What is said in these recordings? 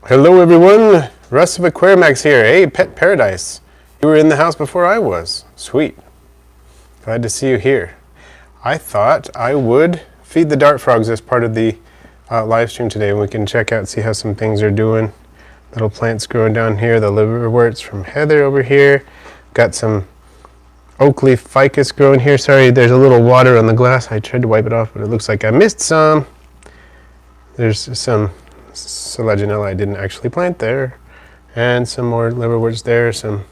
Hello everyone, Russ of Aquarimax here. Hey, Pet Paradise. You were in the house before I was. Sweet. Glad to see you here. I thought I would feed the dart frogs as part of the live stream today, and we can check out, see how some things are doing. Little plants growing down here, the liverworts from Heather over here. Got some oak leaf ficus growing here. Sorry, there's a little water on the glass. I tried to wipe it off, but it looks like I missed some. There's some Selaginella I didn't actually plant there, and some more liverworts there, some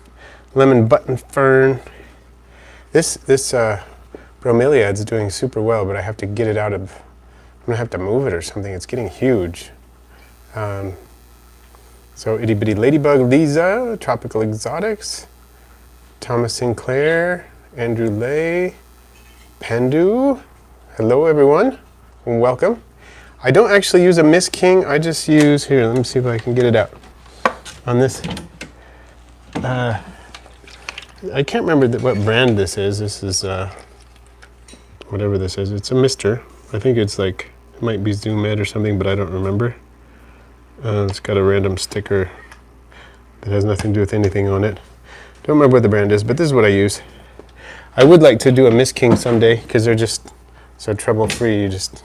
lemon button fern. This bromeliad's doing super well, but I have to get it out of, I'm gonna have to move it or something. It's getting huge. So itty bitty ladybug, Lisa, tropical exotics, Thomas Sinclair, Andrew Lay, Pandu. Hello everyone, and welcome. I don't actually use a Miss King, I just use, here, let me see if I can get it out. On this, I can't remember what brand this is. This is, whatever this is. It's a Mister. I think it's like, it might be Zoom Ed or something, but I don't remember. It's got a random sticker that has nothing to do with anything on it. Don't remember what the brand is, but this is what I use. I would like to do a Miss King someday, because they're just so trouble-free. You just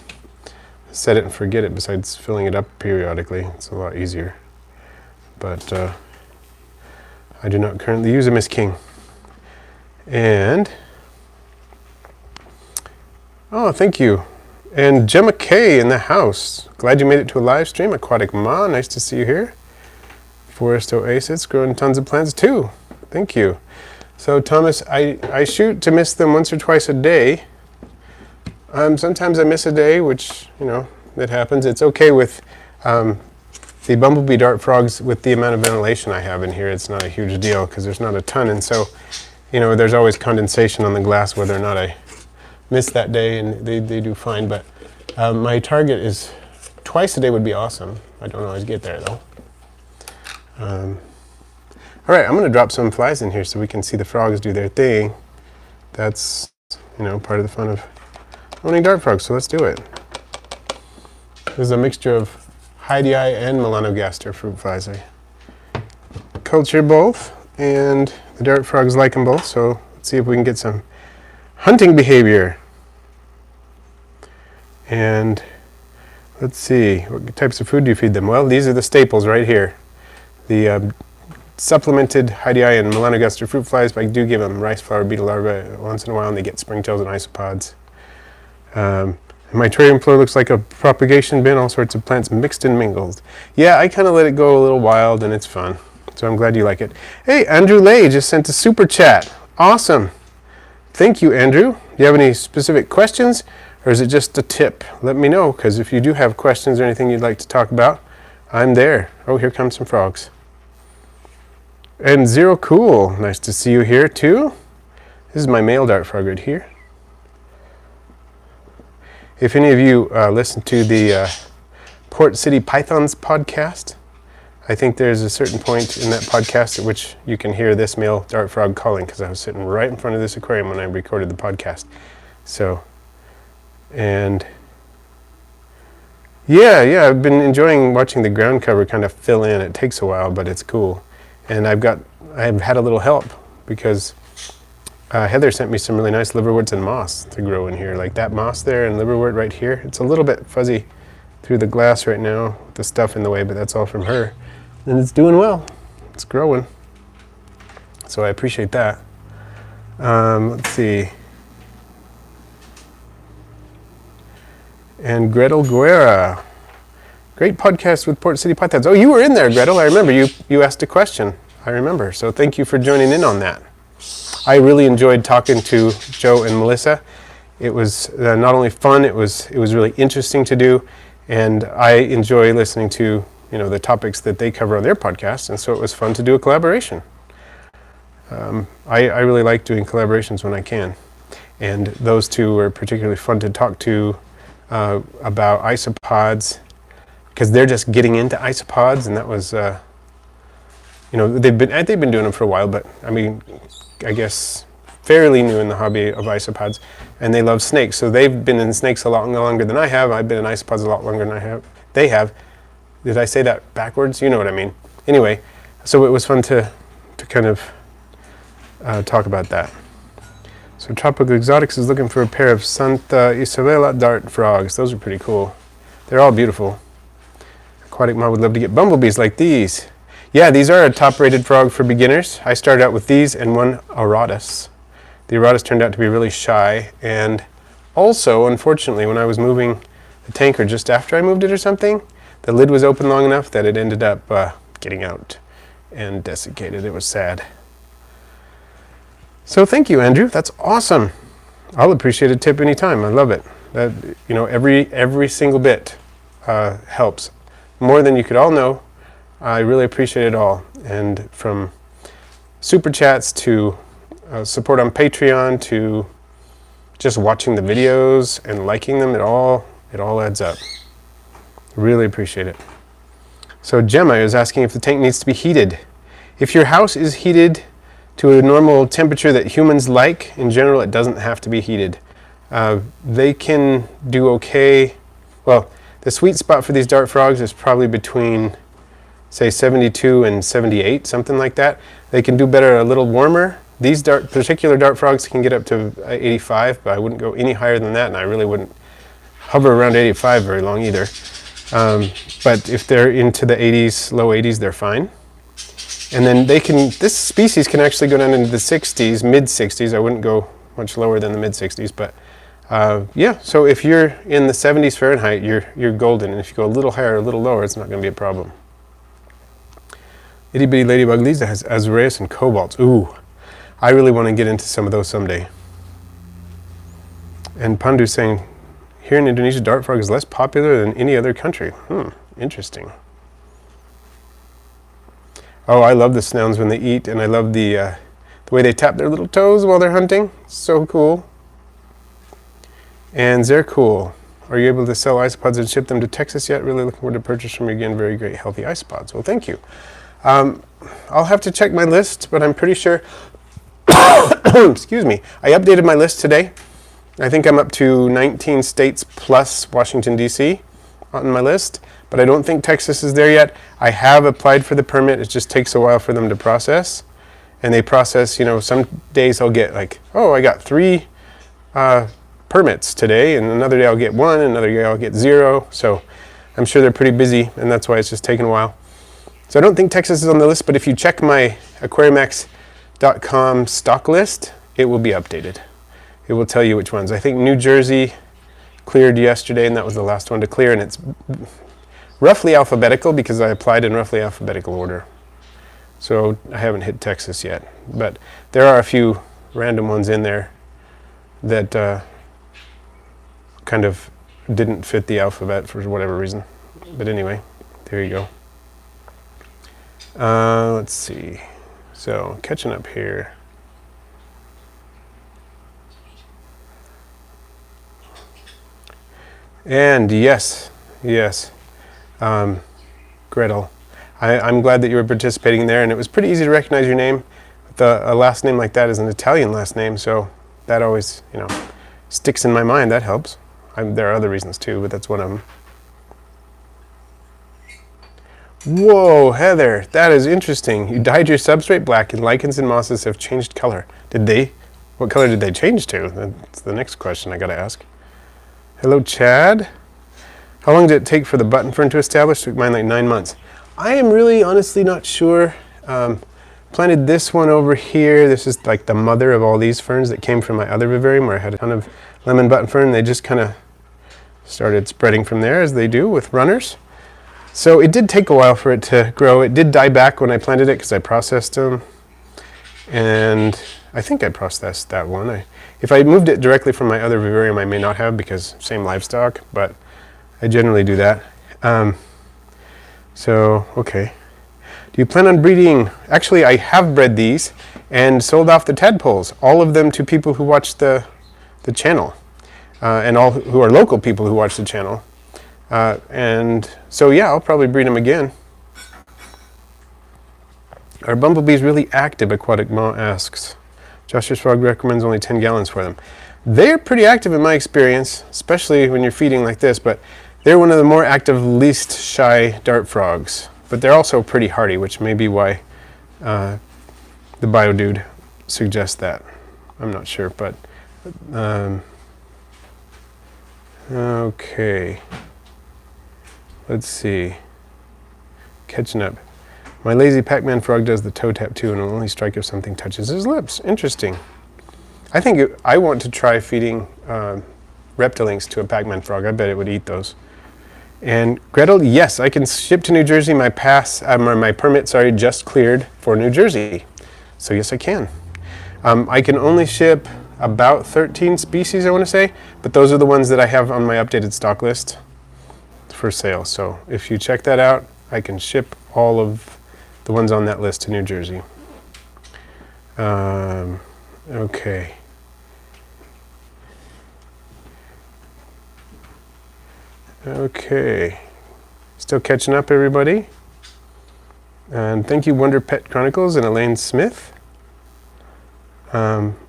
set it and forget it, besides filling it up periodically. It's a lot easier. But I do not currently use a Miss King. And, oh, thank you. And Gemma K in the house. Glad you made it to a live stream. Aquatic Ma, nice to see you here. Forest Oasis, growing tons of plants too. Thank you. So Thomas, I shoot to miss them once or twice a day. Sometimes I miss a day, which, you know, it happens. It's okay with the bumblebee dart frogs with the amount of ventilation I have in here. It's not a huge deal because there's not a ton. And so, you know, there's always condensation on the glass whether or not I miss that day, and they do fine. But my target is twice a day would be awesome. I don't always get there though. All right, I'm going to drop some flies in here so we can see the frogs do their thing. That's, you know, part of the fun of owning dart frogs, so let's do it. This is a mixture of Hydei and Melanogaster fruit flies. I culture both, and the dart frogs like them both, so let's see if we can get some hunting behavior. And let's see, what types of food do you feed them? Well, these are the staples right here. The supplemented Hydei and Melanogaster fruit flies, but I do give them rice flower beetle larvae once in a while, and they get springtails and isopods. My terrarium floor looks like a propagation bin, all sorts of plants mixed and mingled. Yeah, I kind of let it go a little wild, and it's fun. So I'm glad you like it. Hey, Andrew Lay just sent a super chat. Awesome. Thank you, Andrew. Do you have any specific questions, or is it just a tip? Let me know, because if you do have questions or anything you'd like to talk about, I'm there. Oh, here comes some frogs. And Zero Cool, nice to see you here too. This is my male dart frog right here. If any of you listen to the Port City Pythons podcast, I think there's a certain point in that podcast at which you can hear this male dart frog calling, because I was sitting right in front of this aquarium when I recorded the podcast. So, and yeah, I've been enjoying watching the ground cover kind of fill in. It takes a while, but it's cool. And I've had a little help because Heather sent me some really nice liverworts and moss to grow in here. Like that moss there and liverwort right here. It's a little bit fuzzy through the glass right now with the stuff in the way, but that's all from her. And it's doing well. It's growing. So I appreciate that. Let's see. And Gretel Guerra. Great podcast with Port City Pythons. Oh, you were in there, Gretel. I remember you asked a question. I remember. So thank you for joining in on that. I really enjoyed talking to Joe and Melissa. It was not only fun, it was really interesting to do, and I enjoy listening to, you know, the topics that they cover on their podcast, and so it was fun to do a collaboration. I really like doing collaborations when I can, and those two were particularly fun to talk to about isopods, because they're just getting into isopods, and that was, you know, they've been doing them for a while, but I mean, I guess fairly new in the hobby of isopods, and they love snakes. So they've been in snakes a lot longer than I have. I've been in isopods a lot longer than they have. Did I say that backwards? You know what I mean. Anyway, so it was fun to kind of talk about that. So Tropical Exotics is looking for a pair of Santa Isabela dart frogs. Those are pretty cool. They're all beautiful. Aquatic Mom would love to get bumblebees like these. Yeah, these are a top-rated frog for beginners. I started out with these and one Auratus. The Auratus turned out to be really shy, and also, unfortunately, when I was moving the tanker just after I moved it or something, the lid was open long enough that it ended up getting out and desiccated. It was sad. So thank you, Andrew. That's awesome. I'll appreciate a tip anytime. I love it. That, you know, every single bit helps more than you could all know. I really appreciate it all, and from super chats to support on Patreon to just watching the videos and liking them, it all adds up. Really appreciate it. So Gemma is asking if the tank needs to be heated. If your house is heated to a normal temperature that humans like, in general it doesn't have to be heated. They can do okay. Well, the sweet spot for these dart frogs is probably between, say, 72 and 78, something like that. They can do better a little warmer. These particular dart frogs can get up to 85, but I wouldn't go any higher than that, and I really wouldn't hover around 85 very long either. But if they're into the 80s, low 80s, they're fine. And then this species can actually go down into the 60s, mid 60s. I wouldn't go much lower than the mid 60s, but yeah, so if you're in the 70s Fahrenheit, you're golden, and if you go a little higher or a little lower, it's not going to be a problem. Itty Bitty Ladybug Lisa has Azureus and Cobalts. Ooh, I really want to get into some of those someday. And Pandu's saying, here in Indonesia, dart frog is less popular than any other country. Interesting. Oh, I love the snouns when they eat, and I love the way they tap their little toes while they're hunting. So cool. And they're cool. Are you able to sell isopods and ship them to Texas yet? Really looking forward to purchase from you again. Very great, healthy isopods. Well, thank you. I'll have to check my list, but I'm pretty sure, excuse me, I updated my list today. I think I'm up to 19 states plus Washington, D.C. on my list, but I don't think Texas is there yet. I have applied for the permit. It just takes a while for them to process. And they process, you know, some days I'll get like, oh, I got 3 permits today, and another day I'll get 1, another day I'll get 0. So I'm sure they're pretty busy, and that's why it's just taking a while. So I don't think Texas is on the list, but if you check my aquariumax.com stock list, it will be updated. It will tell you which ones. I think New Jersey cleared yesterday, and that was the last one to clear, and it's roughly alphabetical because I applied in roughly alphabetical order. So I haven't hit Texas yet, but there are a few random ones in there that kind of didn't fit the alphabet for whatever reason. But anyway, there you go. Let's see. So catching up here. And yes, Gretel, I'm glad that you were participating there, and it was pretty easy to recognize your name. A last name like that is an Italian last name, so that always, you know, sticks in my mind. That helps. There are other reasons too, but that's one of them. Whoa, Heather, that is interesting. You dyed your substrate black, and lichens and mosses have changed color. Did they? What color did they change to? That's the next question I got to ask. Hello, Chad. How long did it take for the button fern to establish? Took mine like 9 months. I am really honestly not sure. Planted this one over here. This is like the mother of all these ferns that came from my other vivarium where I had a ton of lemon button fern. They just kind of started spreading from there as they do with runners. So it did take a while for it to grow. It did die back when I planted it because I processed them. And I think I processed that one. If I moved it directly from my other vivarium, I may not have because same livestock, but I generally do that. So, okay. Do you plan on breeding? Actually, I have bred these and sold off the tadpoles, all of them to people who watch the channel, and all who are local people who watch the channel. And so, yeah, I'll probably breed them again. Are bumblebees really active? Aquatic Ma asks. Joshua's Frog recommends only 10 gallons for them. They're pretty active in my experience, especially when you're feeding like this, but They're one of the more active, least shy dart frogs, but they're also pretty hardy, which may be why the BioDude suggests that. I'm not sure, but okay. Let's see. Catching up. My lazy Pac-Man frog does the toe tap too and will only strike if something touches his lips. Interesting. I think I want to try feeding Reptilinks to a Pac-Man frog. I bet it would eat those. And Gretel, yes, I can ship to New Jersey. My permit, just cleared for New Jersey. So yes, I can. I can only ship about 13 species, I want to say, but those are the ones that I have on my updated stock list for sale. So if you check that out, I can ship all of the ones on that list to New Jersey. Okay. Okay. Still catching up, everybody. And thank you, Wonder Pet Chronicles and Elaine Smith.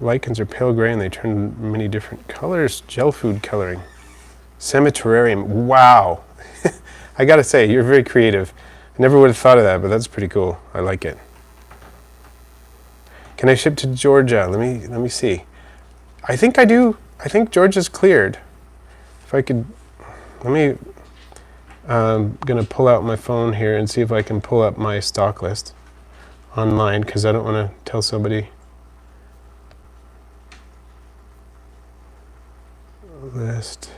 Lichens are pale gray and they turn many different colors. Gel food coloring. Cemeterarium. Wow. I gotta say, you're very creative. I never would have thought of that, but that's pretty cool. I like it. Can I ship to Georgia? Let me see. I think I do. I think Georgia's cleared. If I could, I'm gonna pull out my phone here and see if I can pull up my stock list online, because I don't want to tell somebody. List.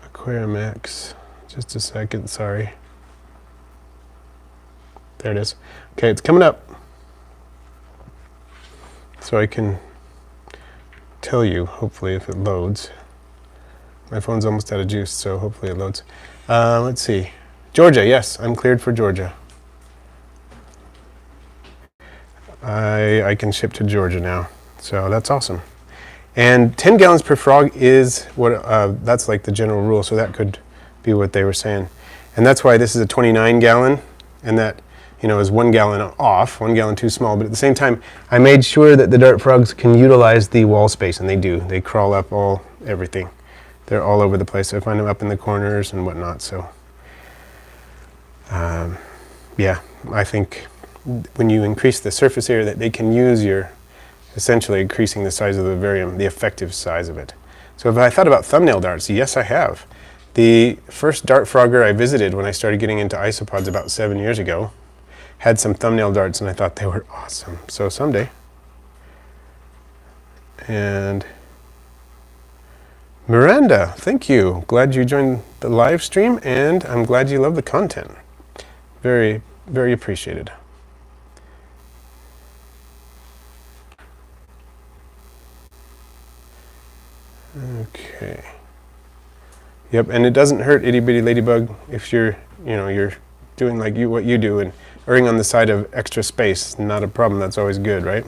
Aquarium X. Just a second, sorry. There it is. Okay, it's coming up. So I can tell you, hopefully, if it loads. My phone's almost out of juice, so hopefully it loads. Let's see. Georgia, yes, I'm cleared for Georgia. I can ship to Georgia now, so that's awesome. And 10 gallons per frog is what, that's like the general rule, so that could be what they were saying. And that's why this is a 29 gallon, and that, is 1 gallon off, 1 gallon too small, but at the same time, I made sure that the dart frogs can utilize the wall space, and they do. They crawl up everything. They're all over the place. I find them up in the corners and whatnot, so. Yeah, I think when you increase the surface area that they can use, you're essentially increasing the size of the vivarium, the effective size of it. So have I thought about thumbnail darts? Yes, I have. The first dart frogger I visited when I started getting into isopods about 7 years ago had some thumbnail darts, and I thought they were awesome. So someday. And Miranda, thank you. Glad you joined the live stream, and I'm glad you love the content. Very, very appreciated. Okay. Yep, and it doesn't hurt, itty bitty ladybug, if you're doing like what you do and erring on the side of extra space. Not a problem. That's always good, right?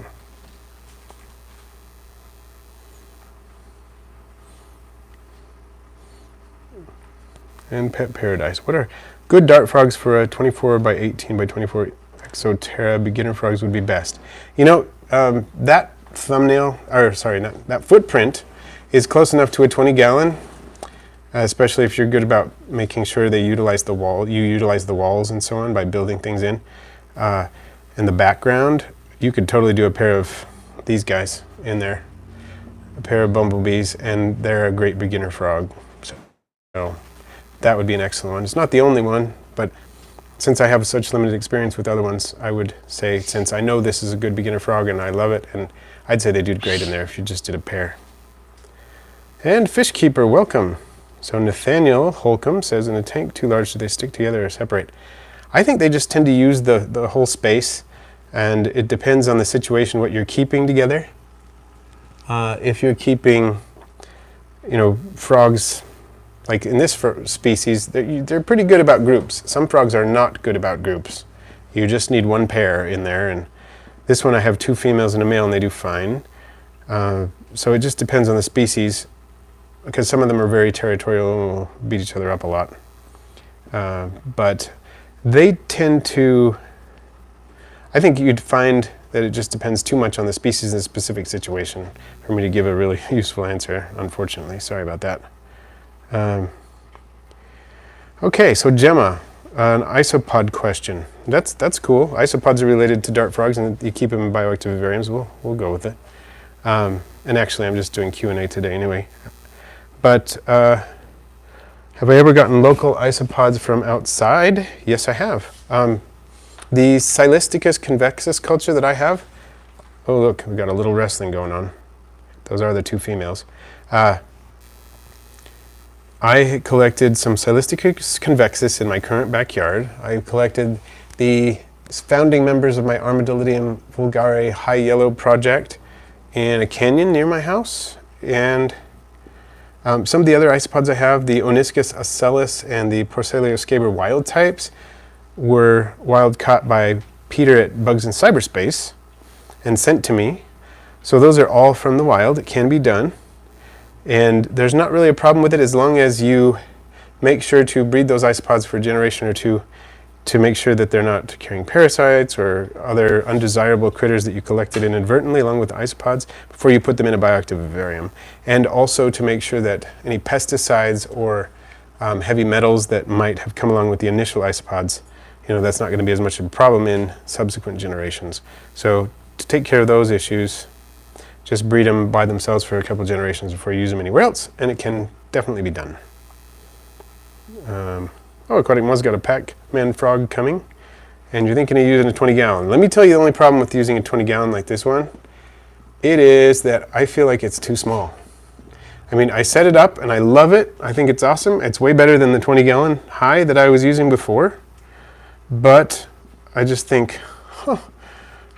And Pet Paradise. What are good dart frogs for a 24 by 18 by 24 Exoterra beginner frogs would be best? That that footprint is close enough to a 20 gallon, especially if you're good about making sure they utilize the wall. You utilize the walls and so on by building things in. In the background, you could totally do a pair of these guys in there, a pair of bumblebees, and they're a great beginner frog. So that would be an excellent one. It's not the only one, but since I have such limited experience with other ones, I would say, since I know this is a good beginner frog and I love it, and I'd say they do great in there if you just did a pair. And Fishkeeper, welcome. So Nathaniel Holcomb says, in a tank too large, do they stick together or separate? I think they just tend to use the whole space, and it depends on the situation what you're keeping together. If you're keeping, frogs, like in this species, they're pretty good about groups. Some frogs are not good about groups. You just need one pair in there, and this one I have 2 females and a male, and they do fine. So it just depends on the species, because some of them are very territorial and will beat each other up a lot. But they tend to, I think you'd find that it just depends too much on the species in a specific situation for me to give a really useful answer, unfortunately. Sorry about that. Okay, so Gemma, an isopod question. That's cool. Isopods are related to dart frogs, and you keep them in bioactive vivariums. We'll go with it. And actually, I'm just doing Q&A today anyway. But have I ever gotten local isopods from outside? Yes, I have. The Silisticus convexus culture that I have. Oh, look, we got a little wrestling going on. Those are the two females. I collected some Silisticus convexus in my current backyard. I collected the founding members of my Armadillidium vulgare high yellow project in a canyon near my house. And some of the other isopods I have, the Oniscus ocellus and the Porcelioscaber wild types, were wild caught by Peter at Bugs in Cyberspace and sent to me. So those are all from the wild. It can be done. And there's not really a problem with it as long as you make sure to breed those isopods for a generation or two to make sure that they're not carrying parasites or other undesirable critters that you collected inadvertently along with the isopods before you put them in a bioactive vivarium. And also to make sure that any pesticides or heavy metals that might have come along with the initial isopods, that's not going to be as much of a problem in subsequent generations. So to take care of those issues, just breed them by themselves for a couple generations before you use them anywhere else, and it can definitely be done. Aquatic Mo's got a Pac-Man frog coming, and you're thinking of using a 20-gallon. Let me tell you the only problem with using a 20-gallon like this one. It is that I feel like it's too small. I mean, I set it up, and I love it. I think it's awesome. It's way better than the 20-gallon high that I was using before. But I just think,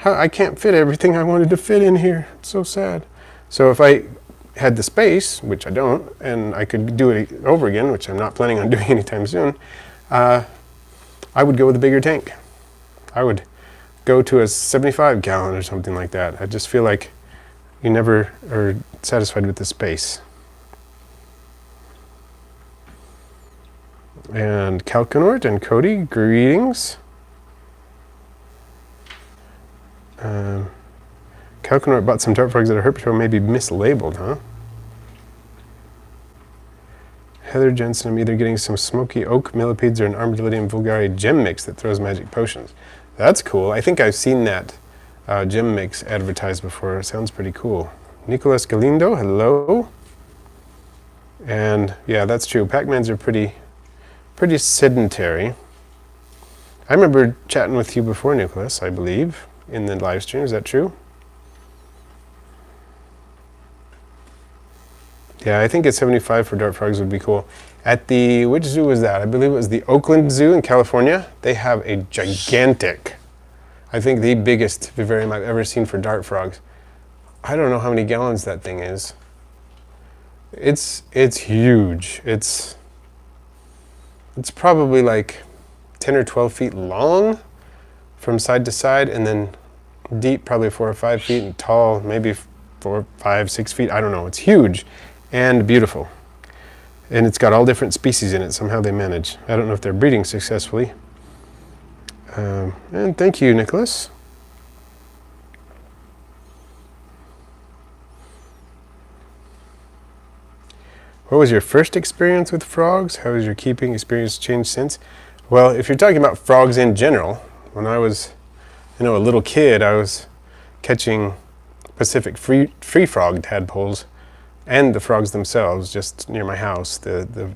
I can't fit everything I wanted to fit in here. It's so sad. So if I had the space, which I don't, and I could do it over again, which I'm not planning on doing anytime soon, I would go with a bigger tank. I would go to a 75-gallon or something like that. I just feel like you never are satisfied with the space. And Calcanort and Cody, greetings. Calcanort bought some dart frogs at a herp show, maybe mislabeled, huh? Heather Jensen, I'm either getting some smoky oak millipedes or an Armadillidium vulgare gem mix that throws magic potions. That's cool. I think I've seen that gem mix advertised before. It sounds pretty cool. Nicolas Galindo, hello. And yeah, that's true. Pac-Mans are pretty sedentary. I remember chatting with you before, Nicholas, I believe, in the live stream. Is that true? Yeah, I think at 75 for dart frogs would be cool. At which zoo was that? I believe it was the Oakland Zoo in California. They have a gigantic, I think the biggest vivarium I've ever seen for dart frogs. I don't know how many gallons that thing is. It's huge. It's probably like 10 or 12 feet long from side to side, and then deep, probably 4 or 5 feet, and tall, maybe 4, 5, 6 feet. I don't know. It's huge and beautiful. And it's got all different species in it. Somehow they manage. I don't know if they're breeding successfully. And thank you, Nicholas. What was your first experience with frogs? How has your keeping experience changed since? Well, if you're talking about frogs in general, when I was, a little kid, I was catching Pacific free frog tadpoles and the frogs themselves just near my house. The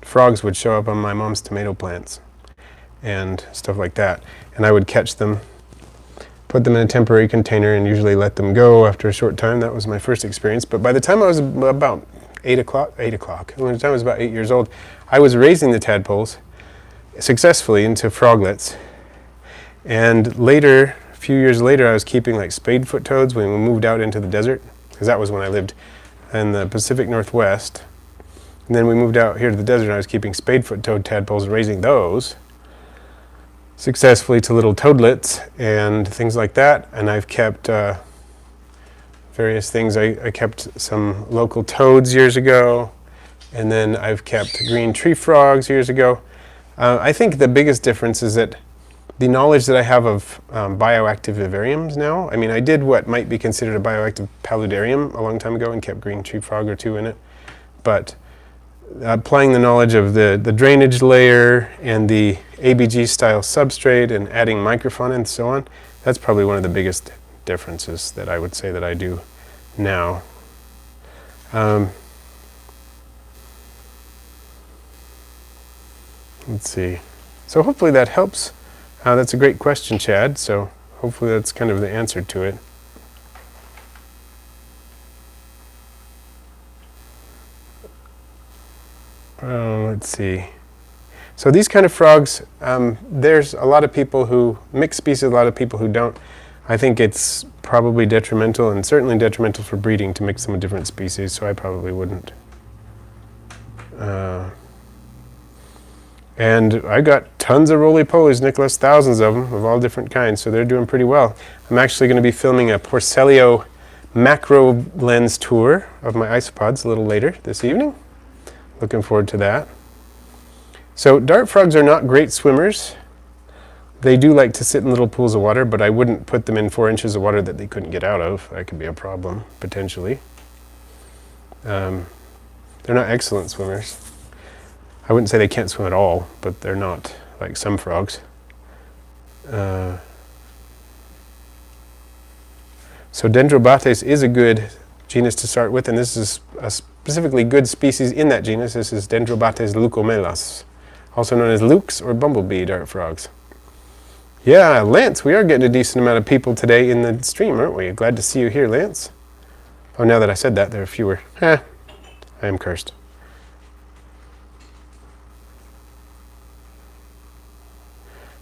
frogs would show up on my mom's tomato plants and stuff like that. And I would catch them, put them in a temporary container, and usually let them go after a short time. That was my first experience. But by the time I was about 8 o'clock, when the time I was about 8 years old, I was raising the tadpoles successfully into froglets. And later, a few years later, I was keeping like spadefoot toads when we moved out into the desert, because that was when I lived in the Pacific Northwest. And then we moved out here to the desert, and I was keeping spadefoot toad tadpoles, raising those successfully to little toadlets and things like that. And I've kept various things. I kept some local toads years ago, and then I've kept green tree frogs years ago. I think the biggest difference is that the knowledge that I have of bioactive vivariums now, I mean, I did what might be considered a bioactive paludarium a long time ago and kept green tree frog or two in it, but applying the knowledge of the drainage layer and the ABG style substrate and adding microfauna and so on, that's probably one of the biggest differences that I would say that I do now. Let's see. So hopefully that helps. That's a great question, Chad. So hopefully that's kind of the answer to it. Let's see. So these kind of frogs, there's a lot of people who mix species, a lot of people who don't. I think it's probably detrimental and certainly detrimental for breeding to mix them with different species, so I probably wouldn't. And I got tons of roly-polies, Nicholas, thousands of them, of all different kinds, so they're doing pretty well. I'm actually going to be filming a Porcellio macro lens tour of my isopods a little later this evening. Looking forward to that. So dart frogs are not great swimmers. They do like to sit in little pools of water, but I wouldn't put them in 4 inches of water that they couldn't get out of. That could be a problem, potentially. They're not excellent swimmers. I wouldn't say they can't swim at all, but they're not like some frogs. So Dendrobates is a good genus to start with, and this is a specifically good species in that genus. This is Dendrobates leucomelas, also known as lukes or bumblebee dart frogs. Yeah, Lance, we are getting a decent amount of people today in the stream, aren't we? Glad to see you here, Lance. Oh, now that I said that, there are fewer. I am cursed.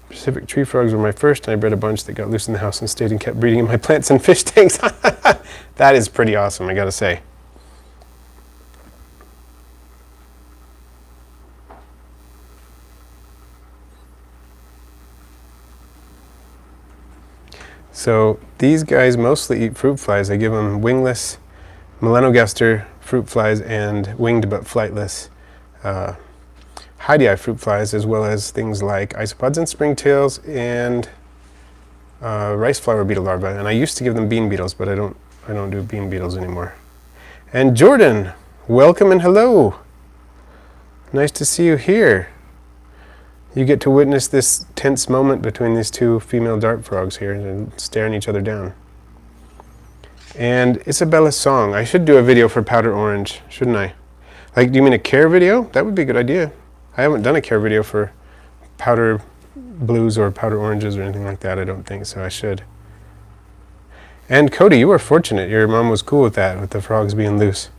Pacific tree frogs were my first, and I bred a bunch that got loose in the house and stayed and kept breeding in my plants and fish tanks. That is pretty awesome, I gotta say. So these guys mostly eat fruit flies. I give them wingless melanogaster fruit flies and winged but flightless Heidi fruit flies, as well as things like isopods and springtails and rice flower beetle larvae. And I used to give them bean beetles, but I don't do bean beetles anymore. And Jordan, welcome and hello. Nice to see you here. You get to witness this tense moment between these two female dart frogs here and staring each other down. And Isabella's song. I should do a video for powder orange, shouldn't I? Like, do you mean a care video? That would be a good idea. I haven't done a care video for powder blues or powder oranges or anything like that, I don't think, so I should. And Cody, you were fortunate. Your mom was cool with that, with the frogs being loose.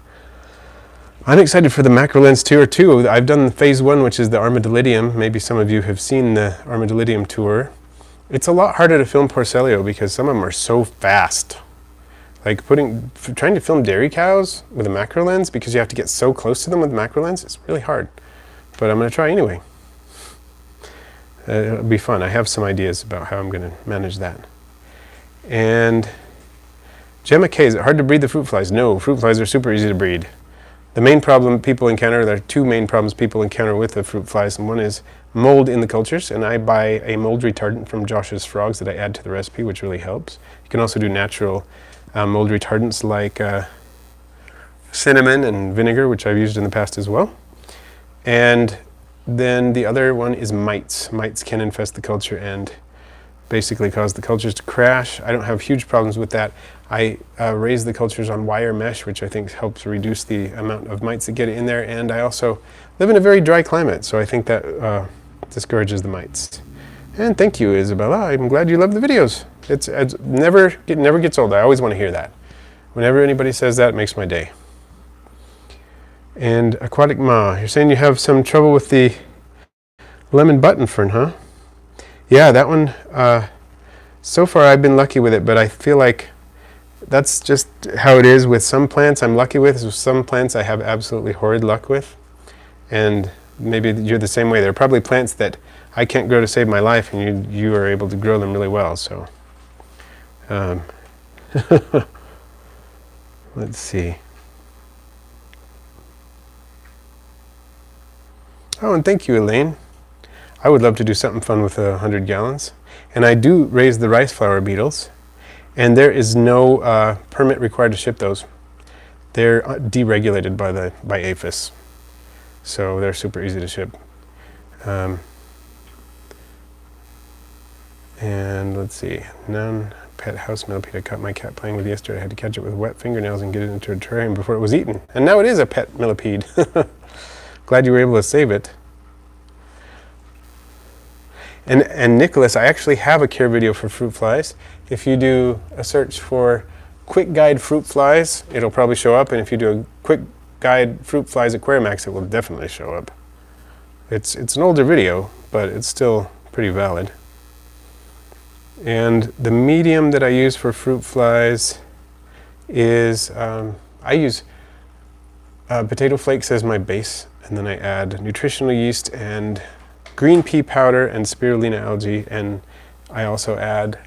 I'm excited for the macrolens tour too. I've done phase 1, which is the Armadillidium. Maybe some of you have seen the Armadillidium tour. It's a lot harder to film Porcellio because some of them are so fast. Like trying to film dairy cows with a macro lens, because you have to get so close to them with macro lens, it's really hard. But I'm going to try anyway. It'll be fun. I have some ideas about how I'm going to manage that. And Gemma K, is it hard to breed the fruit flies? No, fruit flies are super easy to breed. The main problem people encounter, there are 2 main problems people encounter with the fruit flies, and one is mold in the cultures, and I buy a mold retardant from Josh's Frogs that I add to the recipe, which really helps. You can also do natural mold retardants like cinnamon and vinegar, which I've used in the past as well. And then the other one is mites. Mites can infest the culture and basically cause the cultures to crash. I don't have huge problems with that. I raise the cultures on wire mesh, which I think helps reduce the amount of mites that get in there. And I also live in a very dry climate, so I think that discourages the mites. And thank you, Isabella. I'm glad you love the videos. It never gets old. I always want to hear that. Whenever anybody says that, it makes my day. And Aquatic Ma, you're saying you have some trouble with the lemon button fern, huh? Yeah, that one, so far I've been lucky with it, but I feel like that's just how it is with some plants I'm lucky with. With some plants I have absolutely horrid luck with. And maybe you're the same way. There are probably plants that I can't grow to save my life, and you are able to grow them really well, so. Let's see. Oh, and thank you, Elaine. I would love to do something fun with 100 gallons. And I do raise the rice flower beetles, and there is no permit required to ship those. They're deregulated by APHIS. so they're super easy to ship. And let's see, none pet house millipede I caught my cat playing with yesterday. I had to catch it with wet fingernails and get it into a terrarium before it was eaten. And now it is a pet millipede. Glad you were able to save it. And Nicholas, I actually have a care video for fruit flies. If you do a search for quick guide fruit flies, it'll probably show up. And if you do a quick guide fruit flies Aquarimax, it will definitely show up. It's an older video, but it's still pretty valid. And the medium that I use for fruit flies is, I use potato flakes as my base, and then I add nutritional yeast and green pea powder and spirulina algae, and I also add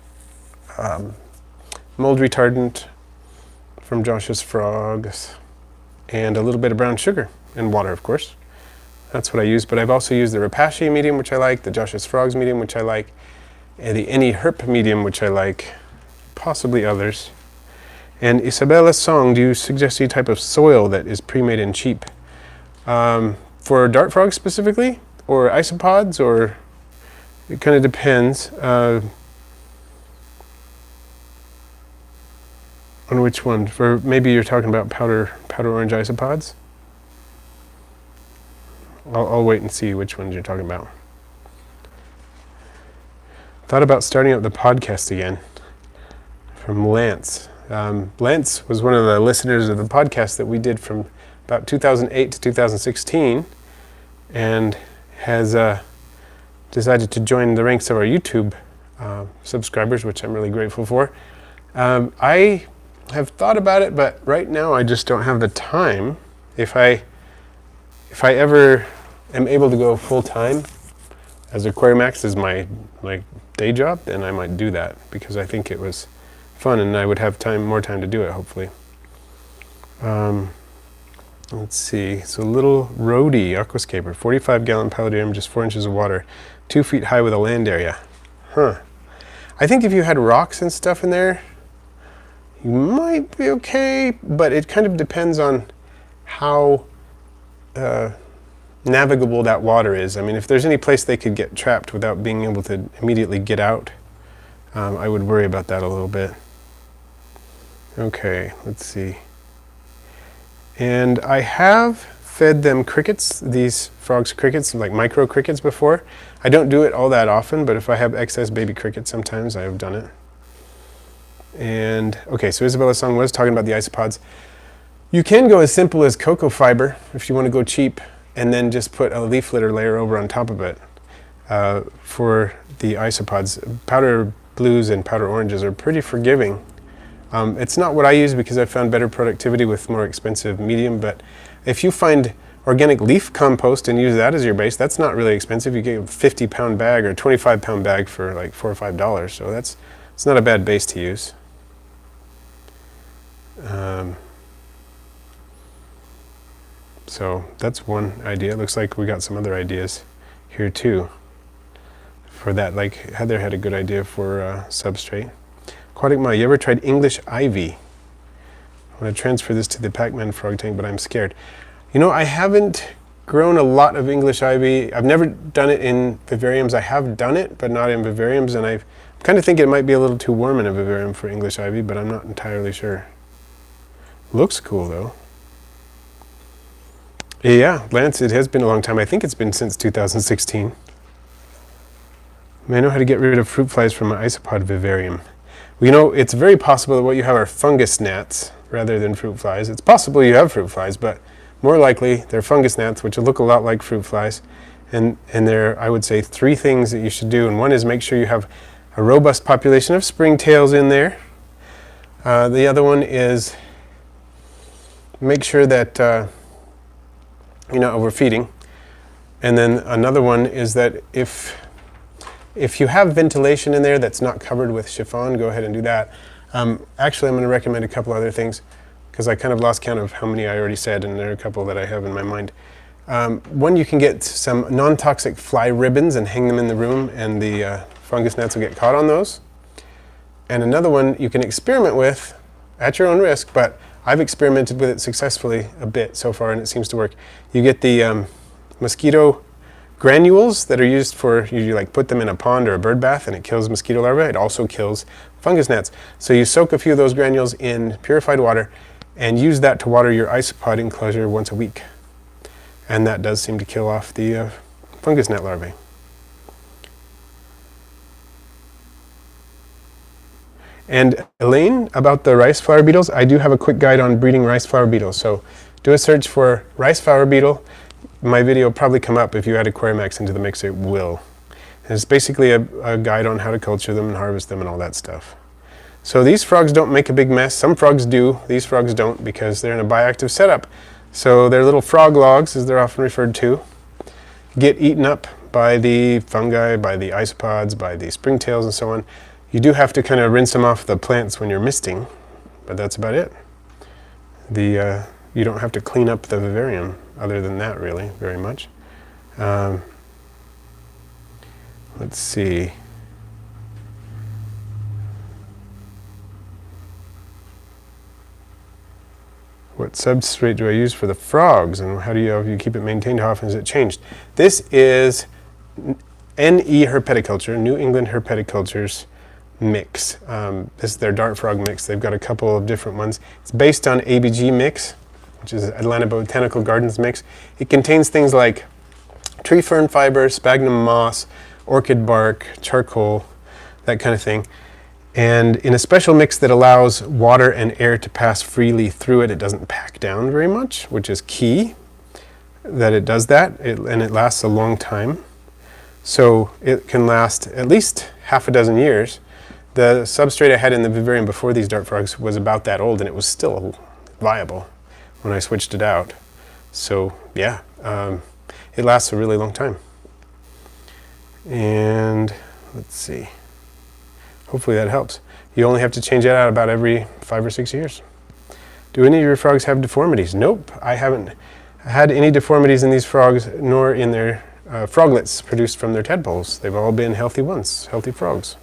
mold retardant from Josh's Frogs and a little bit of brown sugar and water, of course. That's what I use, but I've also used the Repashy medium, which I like, the Josh's Frogs medium, which I like, and the Any Herp medium, which I like, possibly others. And Isabella Song, do you suggest any type of soil that is pre-made and cheap? For dart frogs specifically, or isopods, or it kind of depends on which one. For maybe you're talking about powder orange isopods. I'll wait and see which ones you're talking about. Thought about starting up the podcast again. From Lance. Lance was one of the listeners of the podcast that we did from about 2008 to 2016, and has decided to join the ranks of our YouTube subscribers, which I'm really grateful for. I have thought about it, but right now I just don't have the time. If I ever am able to go full time as Aquarimax is my day job, then I might do that, because I think it was fun and I would have more time to do it, hopefully. Let's see, so little Rhodey aquascaper, 45-gallon paludarium, just 4 inches of water, 2 feet high with a land area. I think if you had rocks and stuff in there, you might be okay, but it kind of depends on how navigable that water is. I mean, if there's any place they could get trapped without being able to immediately get out, I would worry about that a little bit. Okay, let's see. And I have fed them crickets, these frogs crickets, like micro crickets before. I don't do it all that often, but if I have excess baby crickets, sometimes I have done it. And okay, so Isabella Song was talking about the isopods. You can go as simple as cocoa fiber if you want to go cheap, and then just put a leaf litter layer over on top of it. For the isopods, powder blues and powder oranges are pretty forgiving. It's not what I use because I found better productivity with more expensive medium, but if you find organic leaf compost and use that as your base, that's not really expensive. You get a 50-pound bag or 25-pound bag for like $4 or $5, so it's not a bad base to use. So that's one idea. It looks like we got some other ideas here too for that. Like Heather had a good idea for substrate. Aquatic Ma, you ever tried English ivy? I want to transfer this to the Pac-Man frog tank, but I'm scared. You know, I haven't grown a lot of English ivy. I've never done it in vivariums. I have done it, but not in vivariums, and I kind of think it might be a little too warm in a vivarium for English ivy, but I'm not entirely sure. Looks cool though. Yeah, Lance, it has been a long time. I think it's been since 2016. I know how to get rid of fruit flies from an isopod vivarium. Well, you know, it's very possible that what you have are fungus gnats rather than fruit flies. It's possible you have fruit flies, but more likely they're fungus gnats, which look a lot like fruit flies. And there are, I would say, 3 things that you should do. And one is make sure you have a robust population of springtails in there. The other one is make sure that you're not overfeeding. And then another one is that if you have ventilation in there that's not covered with chiffon, go ahead and do that. Actually, I'm going to recommend a couple other things because I kind of lost count of how many I already said, and there are a couple that I have in my mind. One, you can get some non-toxic fly ribbons and hang them in the room, and the fungus gnats will get caught on those. And another one you can experiment with at your own risk, but I've experimented with it successfully a bit so far, and it seems to work. You get the mosquito granules that are used for, you like put them in a pond or a bird bath and it kills mosquito larvae. It also kills fungus gnats. So you soak a few of those granules in purified water and use that to water your isopod enclosure once a week. And that does seem to kill off the fungus gnat larvae. And Elaine, about the rice flower beetles, I do have a quick guide on breeding rice flower beetles. So do a search for rice flower beetle. My video will probably come up. If you add Aquarimax into the mix, it will. And it's basically a guide on how to culture them and harvest them and all that stuff. So these frogs don't make a big mess. Some frogs do. These frogs don't because they're in a bioactive setup. So their little frog logs, as they're often referred to, get eaten up by the fungi, by the isopods, by the springtails and so on. You do have to kind of rinse them off the plants when you're misting, but that's about it. You don't have to clean up the vivarium other than that, really, very much. Let's see. What substrate do I use for the frogs, and how do you keep it maintained? How often is it changed? This is NE Herpeticulture, New England Herpeticulture's mix. This is their dart frog mix. They've got a couple of different ones. It's based on ABG mix, which is Atlanta Botanical Gardens mix. It contains things like tree fern fiber, sphagnum moss, orchid bark, charcoal, that kind of thing. And in a special mix that allows water and air to pass freely through it, it doesn't pack down very much, which is key that it does that, and it lasts a long time. So it can last at least half a dozen years. The substrate I had in the vivarium before these dart frogs was about that old, and it was still viable when I switched it out. So yeah, it lasts a really long time. And let's see. Hopefully that helps. You only have to change that out about every 5 or 6 years. Do any of your frogs have deformities? Nope, I haven't had any deformities in these frogs, nor in their froglets produced from their tadpoles. They've all been healthy ones, healthy frogs.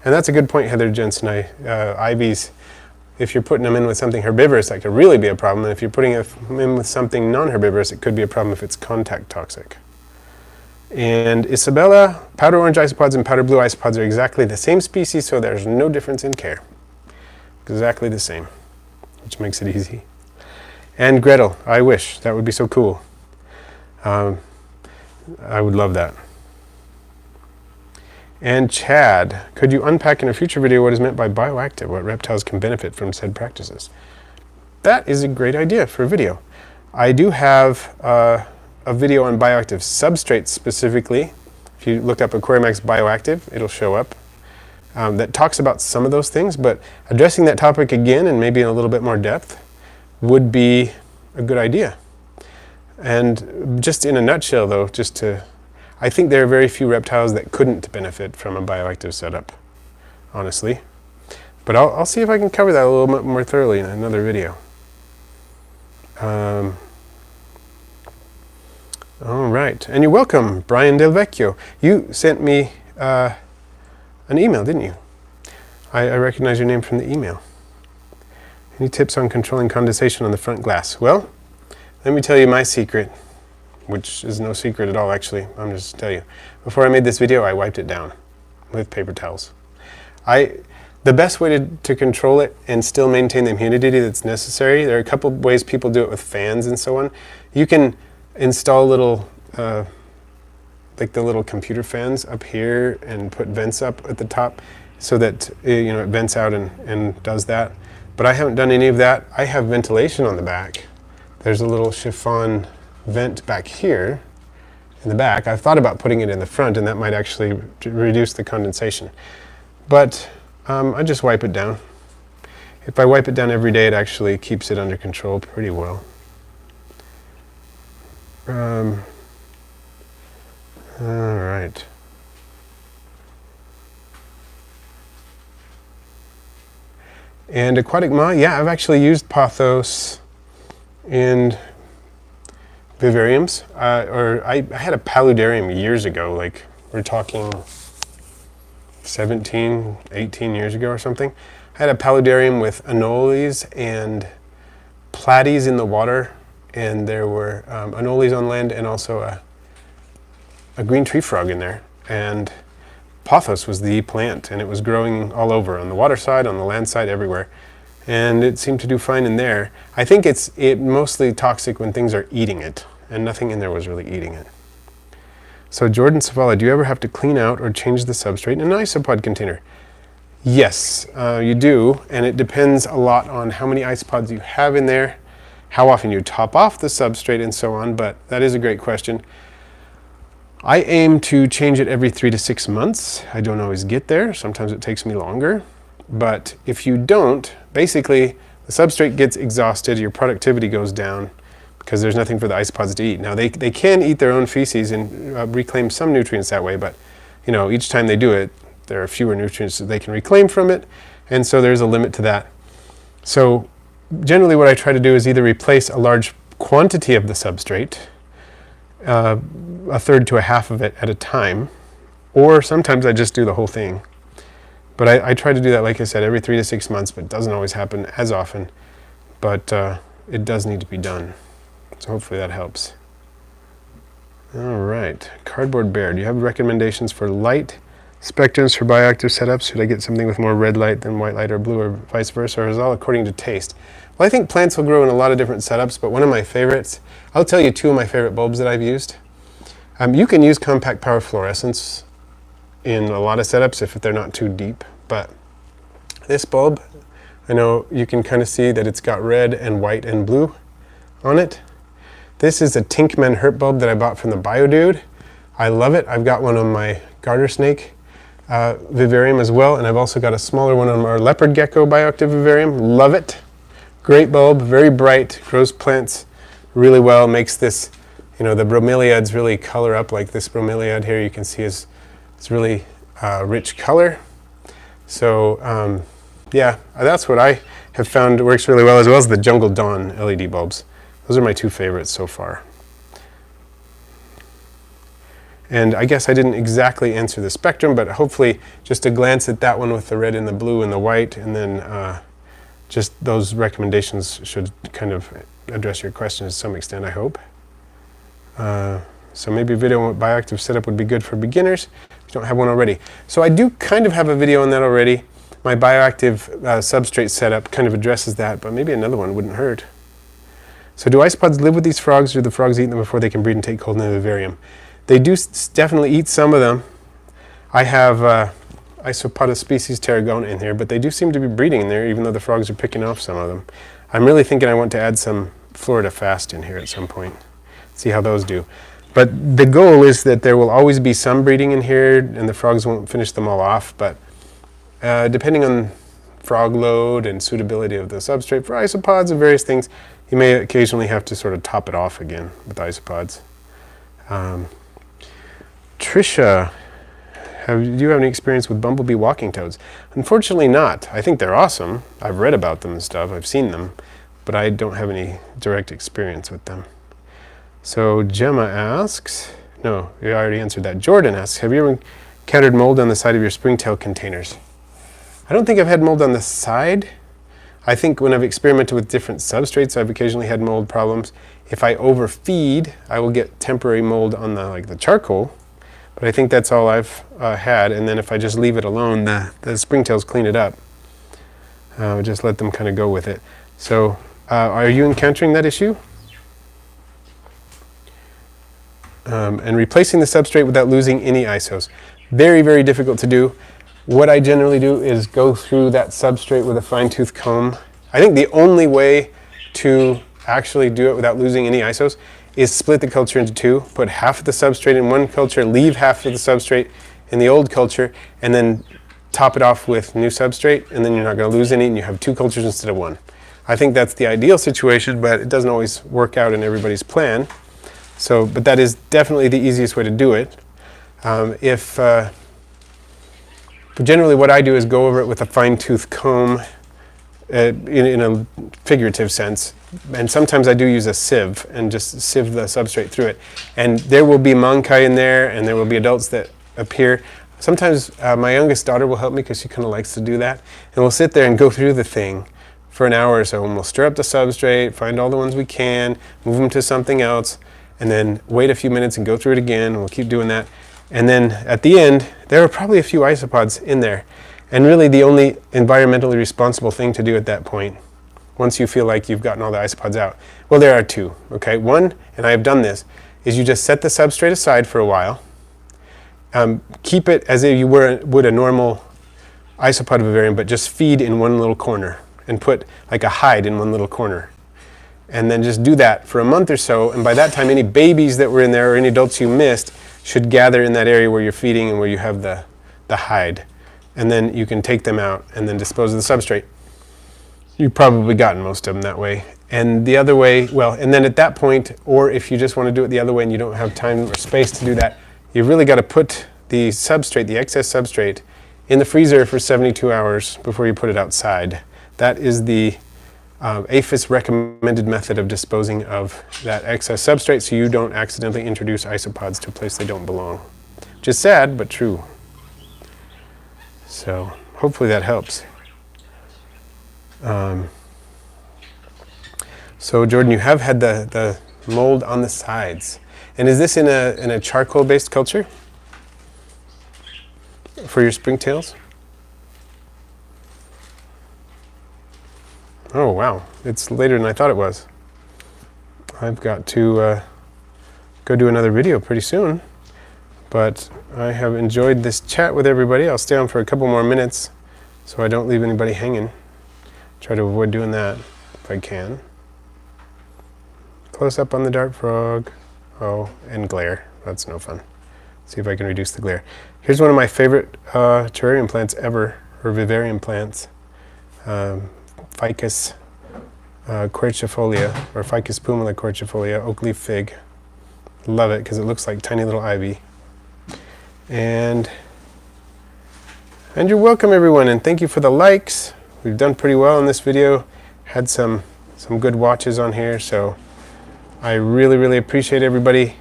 And that's a good point, Heather Jensen. Ivies, if you're putting them in with something herbivorous, that could really be a problem. And if you're putting them in with something non-herbivorous, it could be a problem if it's contact toxic. And Isabella, powder orange isopods and powder blue isopods are exactly the same species, so there's no difference in care. Exactly the same, which makes it easy. And Gretel, I wish. That would be so cool. I would love that. And Chad, could you unpack in a future video what is meant by bioactive, what reptiles can benefit from said practices? That is a great idea for a video. I do have a video on bioactive substrates specifically. If you look up Aquarimax Bioactive, it'll show up. That talks about some of those things, but addressing that topic again and maybe in a little bit more depth would be a good idea. And just in a nutshell though, I think there are very few reptiles that couldn't benefit from a bioactive setup, honestly. But I'll see if I can cover that a little bit more thoroughly in another video. All right, and you're welcome, Brian Del Vecchio. You sent me an email, didn't you? I recognize your name from the email. Any tips on controlling condensation on the front glass? Well, let me tell you my secret, which is no secret at all, actually. I'm just tell you. Before I made this video, I wiped it down with paper towels. The best way to control it and still maintain the humidity that's necessary, there are a couple of ways people do it with fans and so on. You can install little, like the little computer fans up here and put vents up at the top so that it vents out and does that. But I haven't done any of that. I have ventilation on the back. There's a little chiffon vent back here in the back. I've thought about putting it in the front, and that might actually reduce the condensation. But I just wipe it down. If I wipe it down every day, it actually keeps it under control pretty well. All right. And aquatic moth, yeah, I've actually used pothos in vivariums. I had a paludarium years ago, like we're talking 17, 18 years ago or something. I had a paludarium with anoles and platies in the water and there were anoles on land and also a green tree frog in there. And pothos was the plant, and it was growing all over, on the water side, on the land side, everywhere. And it seemed to do fine in there. I think it's mostly toxic when things are eating it, and nothing in there was really eating it. So Jordan Savala, do you ever have to clean out or change the substrate in an isopod container? Yes, you do, and it depends a lot on how many isopods you have in there, how often you top off the substrate, and so on, but that is a great question. I aim to change it every 3 to 6 months. I don't always get there. Sometimes it takes me longer. But if you don't, basically the substrate gets exhausted, your productivity goes down because there's nothing for the isopods to eat. Now they can eat their own feces and reclaim some nutrients that way, but each time they do it, there are fewer nutrients that they can reclaim from it, and so there's a limit to that. So generally what I try to do is either replace a large quantity of the substrate, a third to a half of it at a time, or sometimes I just do the whole thing. But I try to do that, like I said, every 3 to 6 months, but it doesn't always happen as often. But it does need to be done. So hopefully that helps. All right, Cardboard Bear, do you have recommendations for light spectrums for bioactive setups? Should I get something with more red light than white light or blue, or vice versa, or is it all according to taste? Well, I think plants will grow in a lot of different setups, but one of my favorites, I'll tell you 2 of my favorite bulbs that I've used. You can use compact power fluorescence in a lot of setups if they're not too deep, but this bulb, I know you can kind of see that it's got red and white and blue on it. This is a Tinkman herp bulb that I bought from the Biodude. I love it. I've got one on my garter snake vivarium as well, and I've also got a smaller one on our leopard gecko bioactive vivarium. Love it. Great bulb, very bright, grows plants really well, makes this, the bromeliads really color up, like this bromeliad here you can see it's really rich color. So yeah, that's what I have found works really well, as well as the Jungle Dawn LED bulbs. Those are my 2 favorites so far. And I guess I didn't exactly answer the spectrum, but hopefully just a glance at that one with the red and the blue and the white, and then just those recommendations should kind of address your question to some extent, I hope. So maybe a video on what bioactive setup would be good for beginners if you don't have one already. So I do kind of have a video on that already. My bioactive substrate setup kind of addresses that, but maybe another one wouldn't hurt. So do isopods live with these frogs, or do the frogs eat them before they can breed and take hold in the vivarium? They do definitely eat some of them. I have Isopodus species Tarragona in here, but they do seem to be breeding in there, even though the frogs are picking off some of them. I'm really thinking I want to add some Florida Fast in here at some point, see how those do. But the goal is that there will always be some breeding in here, and the frogs won't finish them all off, but depending on frog load and suitability of the substrate for isopods and various things, you may occasionally have to sort of top it off again with isopods. Trisha, do you have any experience with bumblebee walking toads? Unfortunately not. I think they're awesome. I've read about them and stuff. I've seen them, but I don't have any direct experience with them. So Gemma asks, no, you already answered that. Jordan asks, have you ever encountered mold on the side of your springtail containers? I don't think I've had mold on the side. I think when I've experimented with different substrates, I've occasionally had mold problems. If I overfeed, I will get temporary mold on the charcoal, but I think that's all I've had. And then if I just leave it alone, the springtails clean it up. Just let them kind of go with it. So are you encountering that issue? And replacing the substrate without losing any isos. Very, very difficult to do. What I generally do is go through that substrate with a fine-tooth comb. I think the only way to actually do it without losing any isos is split the culture into 2, put half of the substrate in one culture, leave half of the substrate in the old culture, and then top it off with new substrate, and then you're not going to lose any, and you have 2 cultures instead of 1. I think that's the ideal situation, but it doesn't always work out in everybody's plan. So, but that is definitely the easiest way to do it. But generally what I do is go over it with a fine-tooth comb in a figurative sense. And sometimes I do use a sieve and just sieve the substrate through it. And there will be mankai in there, and there will be adults that appear. Sometimes my youngest daughter will help me because she kind of likes to do that. And we'll sit there and go through the thing for an hour or so, and we'll stir up the substrate, find all the ones we can, move them to something else, and then wait a few minutes and go through it again, and we'll keep doing that. And then at the end, there are probably a few isopods in there. And really the only environmentally responsible thing to do at that point, once you feel like you've gotten all the isopods out, well, there are two, okay? One, and I have done this, is you just set the substrate aside for a while. Keep it as if you would a normal isopod vivarium, but just feed in one little corner and put like a hide in one little corner. And then just do that for a month or so, and by that time any babies that were in there or any adults you missed should gather in that area where you're feeding and where you have the hide. And then you can take them out and then dispose of the substrate. You've probably gotten most of them that way. And the other way, well, and then at that point, or if you just want to do it the other way and you don't have time or space to do that, you've really got to put the substrate, the excess substrate, in the freezer for 72 hours before you put it outside. That is the APHIS recommended method of disposing of that excess substrate so you don't accidentally introduce isopods to a place they don't belong. Which is sad, but true. So hopefully that helps. So Jordan, you have had the mold on the sides. And is this in a charcoal-based culture for your springtails? Oh wow, it's later than I thought it was. I've got to go do another video pretty soon. But I have enjoyed this chat with everybody. I'll stay on for a couple more minutes so I don't leave anybody hanging. Try to avoid doing that if I can. Close up on the dart frog. Oh, and glare. That's no fun. See if I can reduce the glare. Here's one of my favorite terrarium plants ever, or vivarium plants. Ficus quercifolia, or Ficus pumila quercifolia, oak leaf fig. Love it because it looks like tiny little ivy. And you're welcome everyone, and thank you for the likes. We've done pretty well in this video. Had some good watches on here, so I really appreciate everybody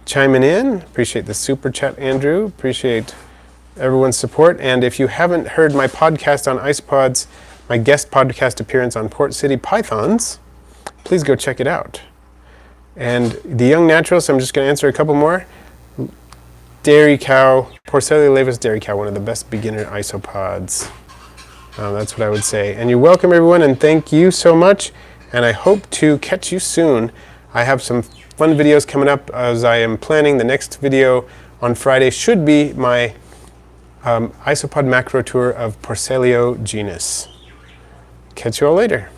chiming in. Appreciate the super chat, Andrew. Appreciate everyone's support. And if you haven't heard my podcast on isopods, my guest podcast appearance on Port City Pythons, please go check it out. And the young naturalist, I'm just going to answer a couple more. Dairy cow, Porcelia laevis dairy cow, one of the best beginner isopods. That's what I would say. And you're welcome everyone, and thank you so much. And I hope to catch you soon. I have some fun videos coming up as I am planning. The next video on Friday should be my isopod macro tour of Porcelio genus. Catch you all later.